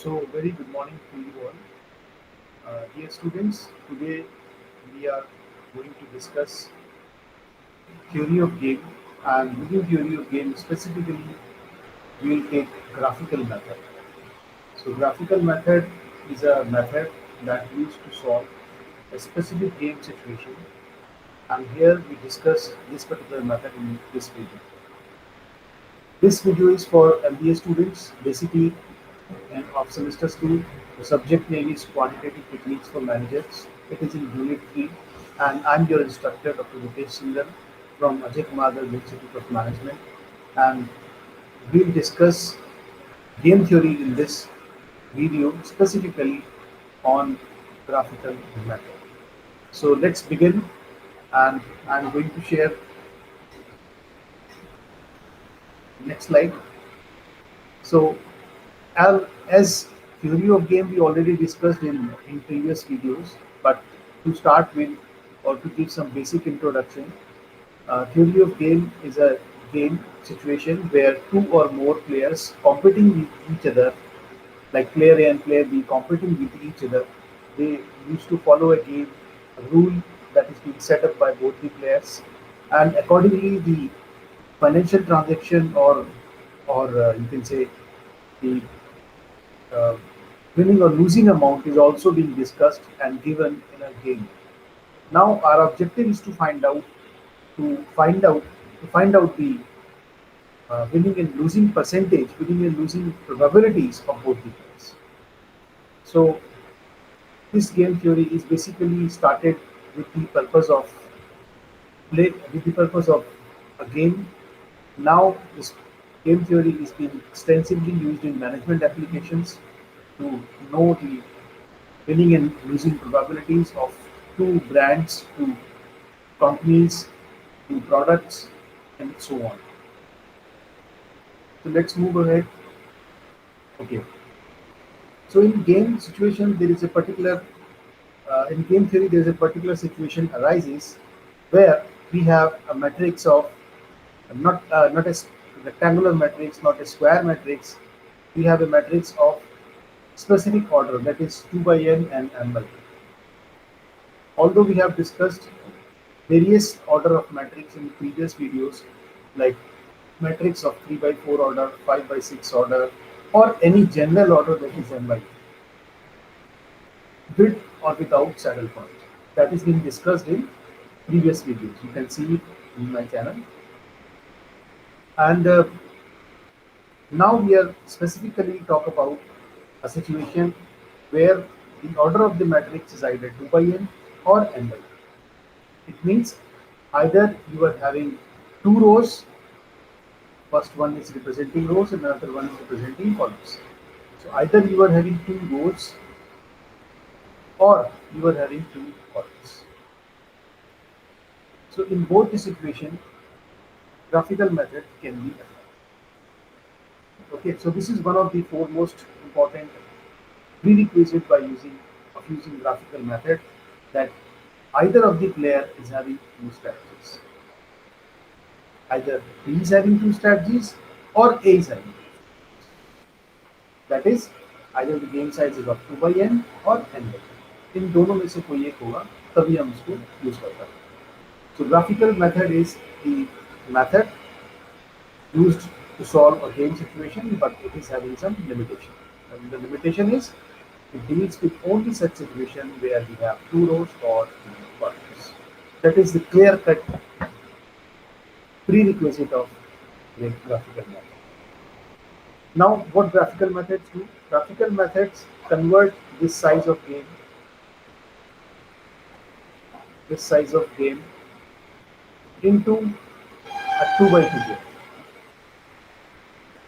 So, very good morning to you all. Dear students, today we are going to discuss theory of game, and within theory of game specifically we will take graphical method. So, graphical method is a method that used to solve a specific game situation, and here we discuss this particular method in this video. This video is for MBA students, basically, and of semester 2. The subject name is Quantitative Techniques for Managers. It is in Unit 3, and I'm your instructor, Dr. Mukesh Sundar from Ajay Kumar Garg Institute of Management. And we'll discuss game theory in this video, specifically on graphical method. So let's begin, and I'm going to share next slide. So as theory of game we already discussed in previous videos, but to start with or to give some basic introduction, theory of game is a game situation where two or more players competing with each other, like player A and player B competing with each other. They used to follow a game, a rule that is being set up by both the players, and accordingly the financial transaction or you can say the uh, winning or losing amount is also being discussed and given in a game. Now our objective is to find out to find out the winning and losing percentage, winning and losing probabilities of both the players. So this game theory is basically started with the purpose of a game. Now this game theory is being extensively used in management applications to know the winning and losing probabilities of two brands, two companies, two products, and so on. So let's move ahead. Okay. So in game situation, there is a particular in game theory there is a particular situation arises where we have a matrix of not a rectangular matrix, not a square matrix. We have a matrix of specific order, that is 2 by n and m by n. Although we have discussed various order of matrix in previous videos, like matrix of 3 by 4 order, 5 by 6 order, or any general order that is m by n, with or without saddle point. That is being discussed in previous videos. You can see it in my channel. And now we are specifically talk about a situation where the order of the matrix is either 2 by n or n by n. It means either you are having two rows, first one is representing rows and another one is representing columns. So either you are having two rows or you are having two columns. So in both the situation, graphical method can be applied. Okay, so this is one of the foremost important prerequisite using graphical method, that either of the player is having two strategies. Either B is having two strategies or A is having two. That is either the game size is of 2 by n or n by n. इन दोनों में से कोई एक होगा, तभी हम इसको use कर पाएंगे. So graphical method is the method used to solve a game situation, but it is having some limitation. And the limitation is it deals with only such situation where we have two rows or two columns. That is the clear-cut prerequisite of the graphical method. Now, what graphical methods do? Graphical methods convert this size of game into a 2 by 2 game.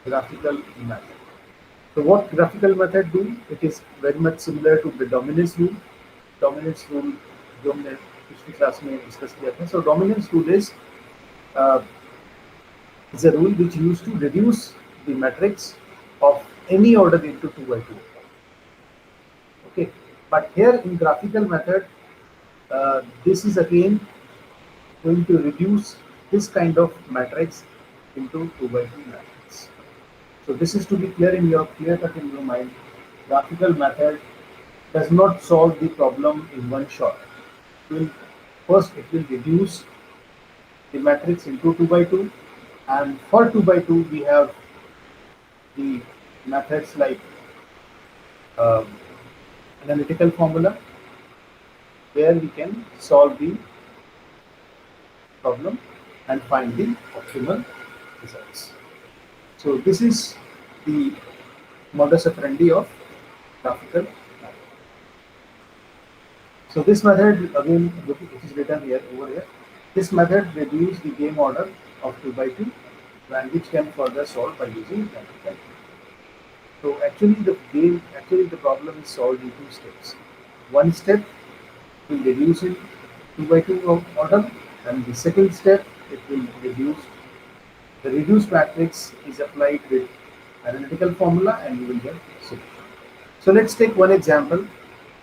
Graphical method. So what graphical method do? It is very much similar to the dominance rule. Dominance rule जो हमने पिछली class में discuss किया था. So dominance rule uh, is a rule which used to reduce the matrix of any order into 2 by 2. Okay, but here in graphical method, this is again going to reduce this kind of matrix into 2 by 2 matrix. So this is to be clear cut in your mind. graphical method does not solve the problem in one shot. Will First it will reduce the matrix into 2 by 2, and for 2 by 2 we have the methods like uh, analytical formula, where we can solve the problem and find the optimal results. So this is the modus operandi of graphical method. So this method, again, it is written here over here. This method reduces the game order of 2 by 2, and which can further solve by using graphical. So actually the problem is solved in two steps. One step will reduce in 2 by 2 of order, and the second step it will reduce. The reduced matrix is applied with analytical formula, and you will get solution. So let's take one example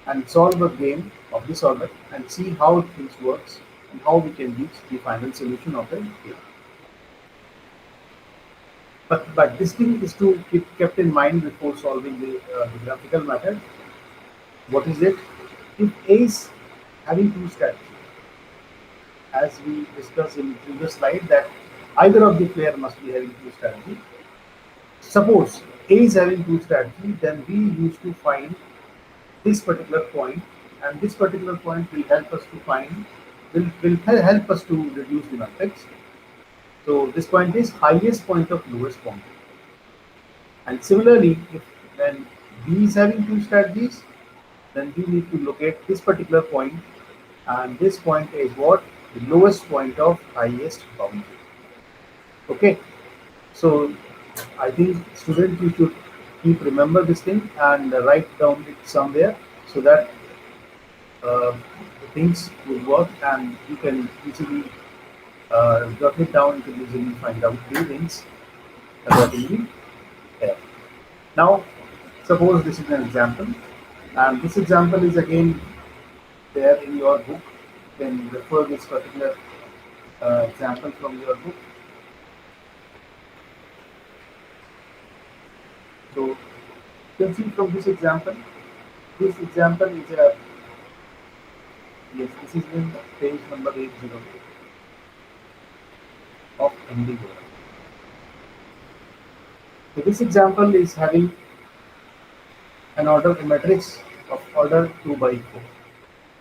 and solve a game of this order and see how things works and how we can reach the final solution of a game. But this thing is to keep kept in mind before solving the graphical method. What is it? If A is having two strategies, as we discussed in the previous slide, that either of the player must be having two strategy. Suppose A is having two strategy, then we used to find this particular point, and this particular point will help us to find will help us to reduce the matrix. So this point is highest point of lowest point. And similarly, if when B is having two strategies, then we need to locate this particular point, and this point is what? The lowest point of highest boundary. Okay, so I think student, you should keep remember this thing and write down it somewhere, so that the things will work and you can easily jot it down. You can easily find out the things accordingly here. Now, suppose this is an example, and this example is again there in your book. You can refer this particular example from your book. So you can see from this example is a, yes, this is in page number 808 of Indigo. So this example is having a matrix of order 2 by 4,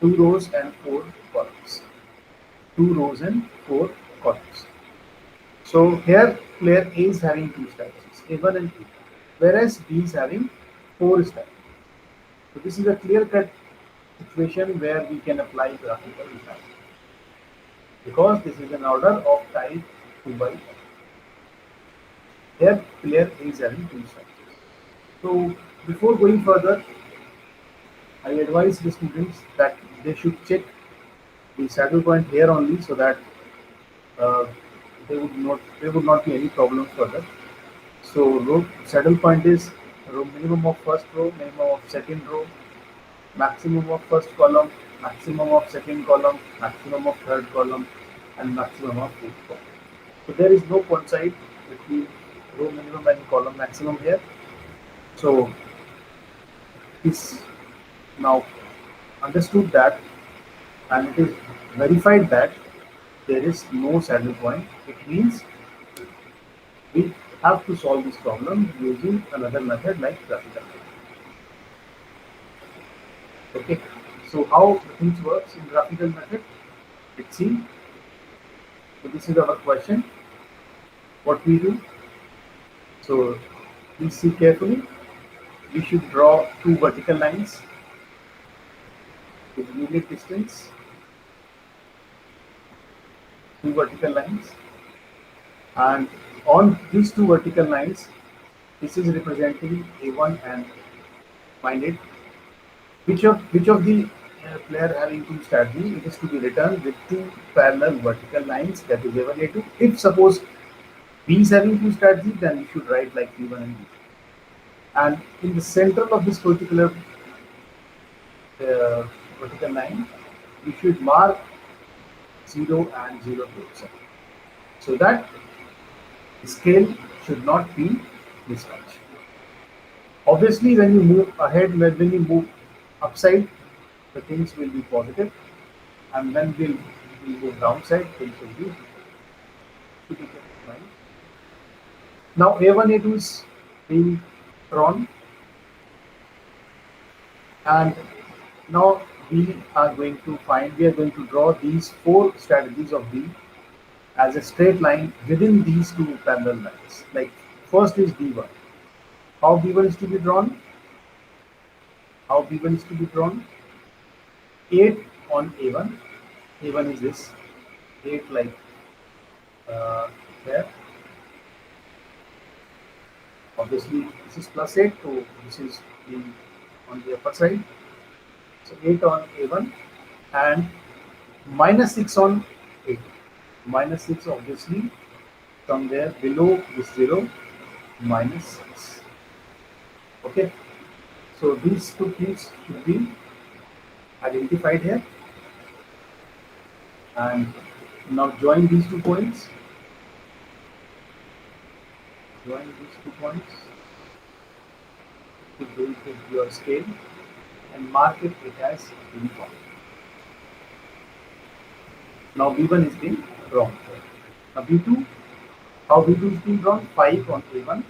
2 rows and 4 columns, 2 rows and 4 columns. So here player A is having two strategies, A1 and A2, whereas B is having 4 strategies. So this is a clear-cut situation where we can apply graphical method, because this is an order of type 2 by 4. Here player A is having two strategies. So before going further, I advise the students that they should check the saddle point here only, so that uh, there would not be any problem further. So saddle point is minimum of first row, minimum of second row, maximum of first column, maximum of second column, maximum of third column, and maximum of fourth column. So there is no coincide between row minimum and column maximum here. So is now understood that, and it is verified that there is no saddle point. It means we have to solve this problem using another method like graphical method. Okay, so how things works in graphical method? Let's see. So this is our question. What we do? So please see carefully. We should draw two vertical lines with unit distance, two vertical lines, and on these two vertical lines, this is representing A1 and find it. Which of the player having two strategy, it is to be written with two parallel vertical lines, that is A1, A2. If suppose B is having two strategy, then you should write like B1 and B2. And in the center of this particular vertical line, you should mark 0 and 0 to, so that the scale should not be mismatched. Obviously, when you move ahead, when you move upside, the things will be positive, and when we move downside, things will be to be kept in mind. Now A1, A2 is being drawn, and now we are going to draw these four strategies of B as a straight line within these two parallel lines. Like first is B1. How B1 is to be drawn? How B1 is to be drawn? 8 on A1. A1 is this 8 like there. Obviously, this is plus 8, so this is the on the upper side. So 8 on A1 and minus 6 on 8. Minus 6 obviously somewhere below this 0, minus 6. Okay, so these two things should be identified here, and now join these 2 points. Join these 2 points to build your scale and mark it as uniform. Now B1 is being drawn. Now B2, how B2 is being drawn? 5 on A1,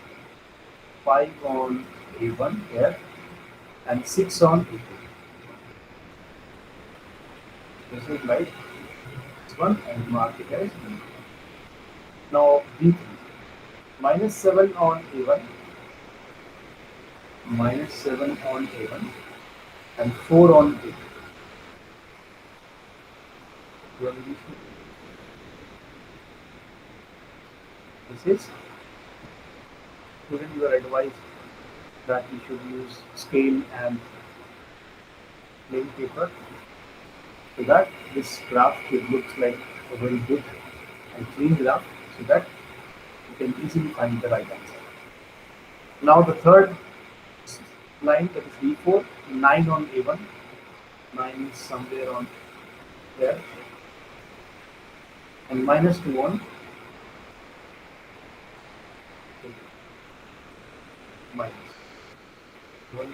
5 on A1 here, and 6 on A2. This is like this one and mark it as B. Now B3, minus 7 on A1, minus 7 on A1, and 4 on A2. This is, student, you are advised that you should use scale and plain paper so that this graph it looks like a very good and clean graph, so that you can easily find the right answer. Now the third line, that is B4, 9 on A1, 9 is somewhere on there, and minus 2 on A2. Minus 1 2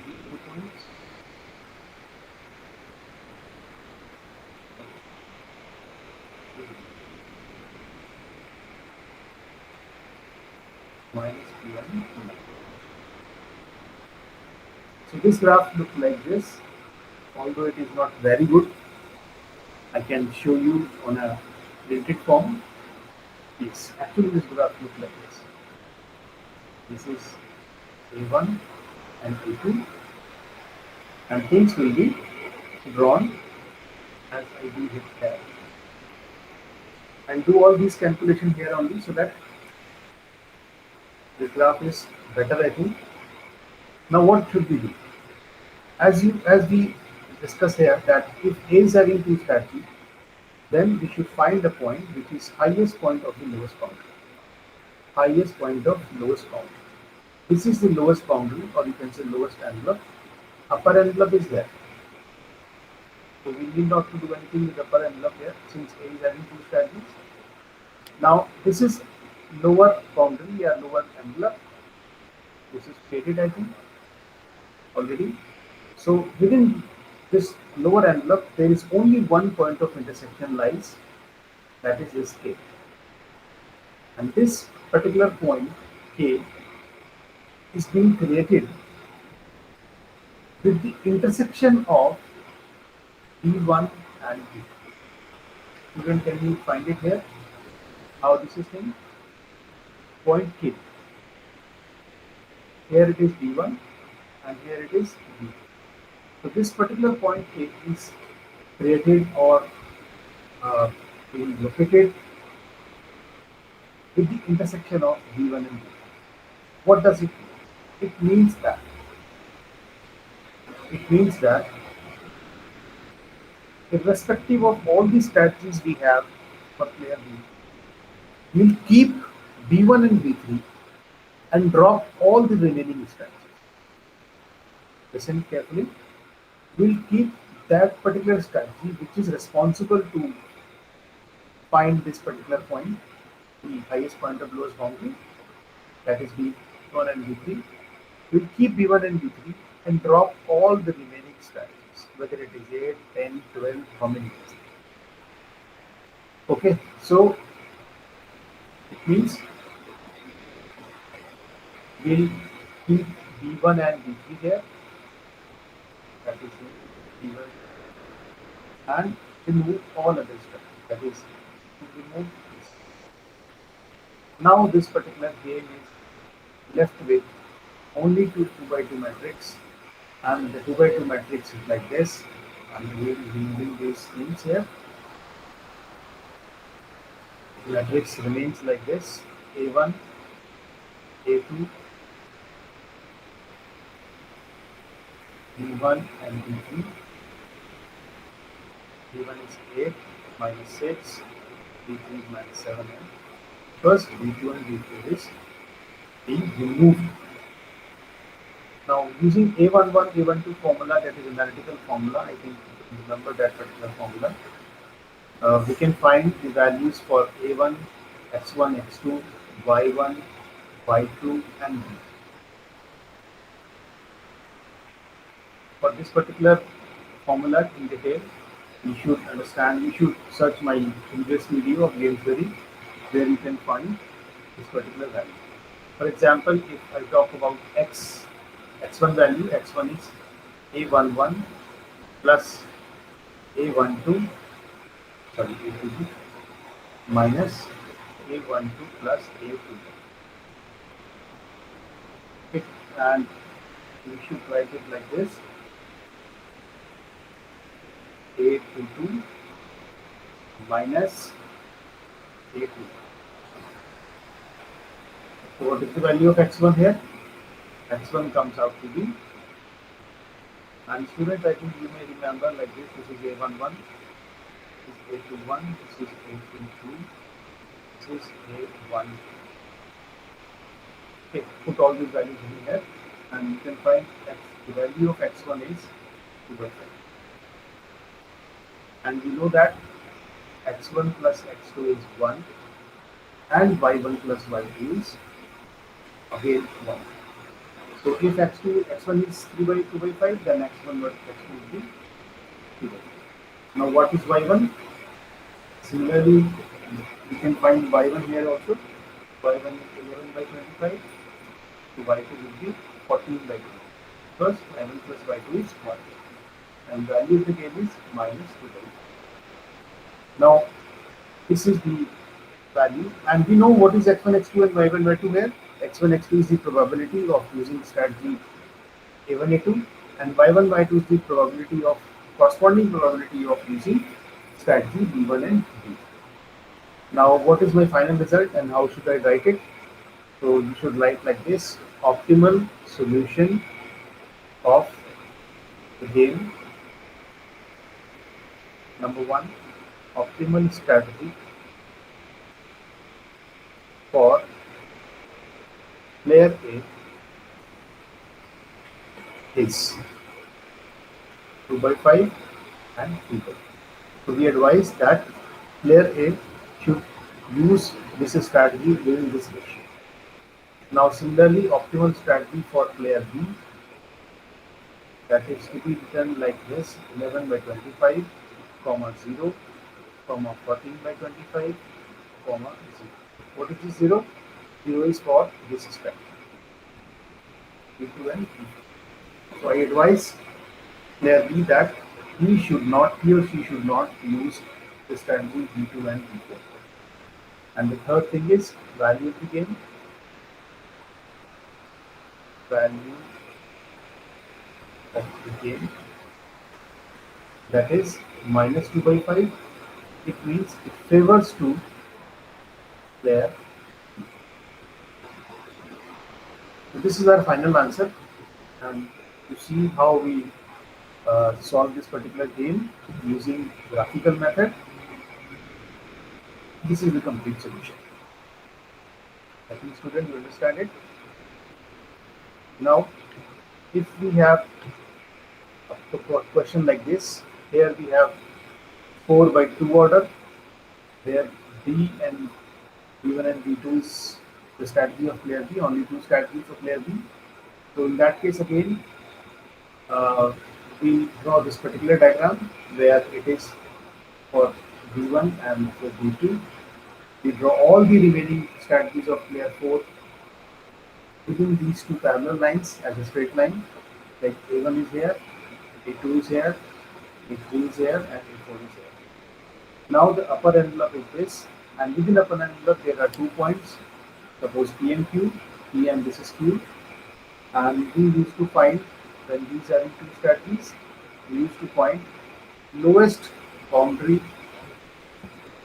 points. Minus P1. So this graph looks like this. Although it is not very good, I can show you on a printed form. Yes, actually this graph looks like this. This is A1 and A2, and things will be drawn as I do it here. And do all these calculations here only, so that the graph is better, I think. Now what should we do? As we discuss here, that if A is having two strategies, then we should find the point which is highest point of the lowest boundary. Highest point of lowest boundary. This is the lowest boundary, or you can say lowest envelope. Upper envelope is there. So we need not to do anything with upper envelope here, since A is having two strategies. Now this is lower boundary or lower envelope. This is stated, I think, already. So within this lower envelope, there is only one point of intersection lies, that is this K. And this particular point K is being created with the intersection of B1 and B2. Student, can you find it here? How this is thing? Point K. Here it is B1 and here it is B2. So this particular point K is created or being located with the intersection of B1 and B2. What does it mean? It means that irrespective of all the strategies we have for player B, we'll keep B1 and B3 and drop all the remaining strategies. Listen carefully. We'll keep that particular strategy which is responsible to find this particular point, the highest point of lowest boundary, that is B1 and B3, We'll keep B1 and B3 and drop all the remaining strategies, whether it is 8, 10, 12, how many is it. Okay, so it means we'll keep B1 and B3 here, that is B1, and remove all other strategies, that is remove this. Now this particular game is left with only 2 by 2 matrix, and the 2 by 2 matrix is like this. I'm removing these things here. The matrix remains like this: A1, A2, B1 and B3. B1 is 8 minus 6, B3 is minus 7. And first B2 and B4 is being removed. Now using A11, A12 formula, that is analytical formula, I think you remember that particular formula. We can find the values for A1, X1, X2, Y1, Y2 and B. For this particular formula in detail, you should understand, you should search my previous video of game theory where you can find this particular value. For example, if I talk about x1 value, x1 is A11 plus A12, sorry, A22 minus A12 plus A22. Okay, and we should write it like this: A22 minus A2. So what is the value of x1 here? X1 comes out to be, and student, I think you may remember like this: this is A11, this is A21, this is A22, this is A1. Okay, put all these values in here, and you can find the value of x1 is 2 by 5. And we know that x1 plus x2 is 1, and y1 plus y2 is again 1. So if x1 is 3 by 2 by 5, then x1 plus x2 will be 3 by 5. Now what is y1? Similarly, we can find y1 here also. y1 is 11 by 25, so y2 will be 14 by 20. First, y1 plus y2 is 1, and value of the game is minus 2 by 5. Now, this is the value, and we know what is x1, x2 and y1, y2 here. x1, x2 is the probability of using strategy a1, a2, and y1, y2 is the probability of corresponding probability of using strategy b1 and b. Now, what is my final result and how should I write it? So you should write like this: optimal solution of the game. Number 1, optimal strategy for player A is 2 by 5 and 3 by 5. So we advise that player A should use this strategy during this session. Now similarly, optimal strategy for player B, that is to be written like this: 11 by 25, comma 0, comma 14 by 25, comma 0. What is this 0? 0 is for this strategy, B2 and B4. So I advise player B that he or she should not use the strategy B2 and B4. And the third thing is value of the game. Value of the game, that is minus 2 by 5. It means it favors to player. So this is our final answer, and to see how we solve this particular game using graphical method, this is the complete solution. I think students, you understand it. Now, if we have a question like this, here we have 4 by 2 order, where B and B1 and B2 is the strategy of player B, only 2 strategies for player B. So in that case again, uh, we draw this particular diagram where it is for B1 and for B2. We draw all the remaining strategies of player 4 within these two parallel lines as a straight line. Like A1 is here, A2 is here, A3 is here, and A4 is here. Now the upper envelope is this, and within upper envelope there are 2 points. Suppose P and Q, P and this is Q, and we used to find when these are in two strategies, we used to find lowest boundary,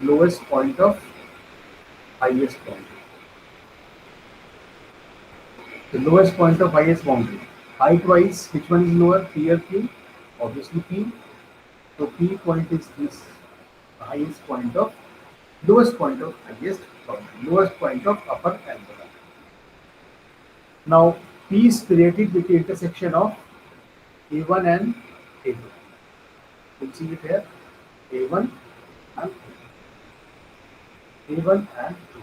lowest point of highest boundary. The lowest point of highest boundary. Height wise, which one is lower? P or Q? Obviously P. So P point is this highest point of lowest point of highest boundary, lowest point of upper envelope. Now P is created with the intersection of A1 and A2. You'll see it here. A1 and A1 and A2.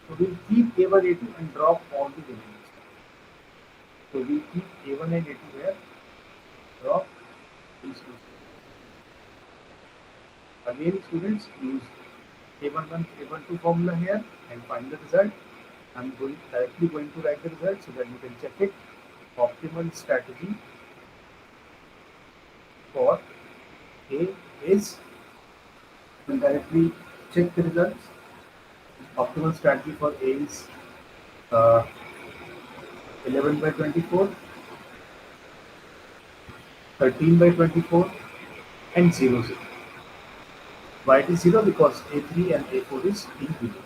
So we'll keep A1, A2 and drop all the remaining stuff. So we keep A1 and A2 here, drop these two. Again, students use A11, A12 formula here and find the result. I'm directly going to write the result so that you can check it. Optimal strategy for A is, you can directly check the results. Optimal strategy for A is 11 by 24, 13 by 24, and 0, 0. Why it is 0? Because A3 and A4 is in below.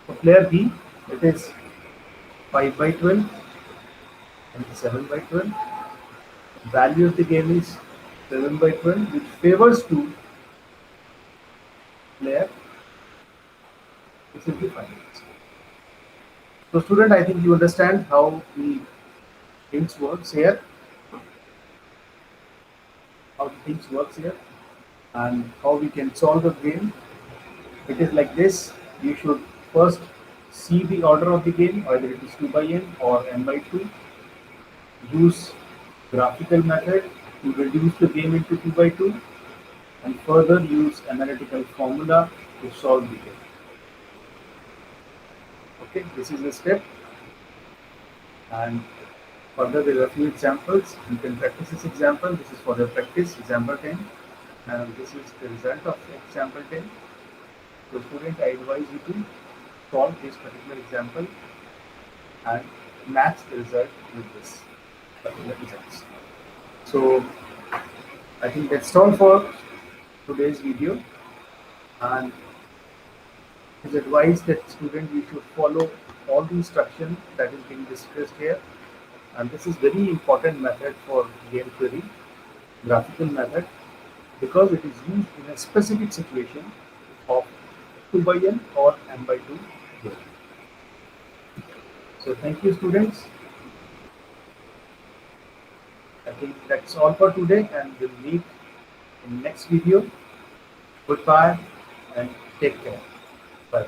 For player B, it is 5 by 12 and 7 by 12. Value of the game is 7 by 12, which favors to player. This is the final answer. So student, I think you understand how the things works here. How the things works here and how we can solve the game. It is like this. You should first see the order of the game, either it is 2 by n or n by 2. Use graphical method to reduce the game into 2 by 2 and further use analytical formula to solve the game. Okay, this is the step, and further there are a few examples. You can practice this example. This is for the practice, example 10, and this is the result of example 10. So student, I advise you to solve this particular example and match the result with this particular results. So I think that's all for today's video, and it is advised that student you should follow all the instruction that is being discussed here, and this is very important method for game theory, graphical method, because it is used in a specific situation of 2 by n or n by 2 game. So thank you students. I think that's all for today, and we'll meet in next video. Goodbye and take care. Bye.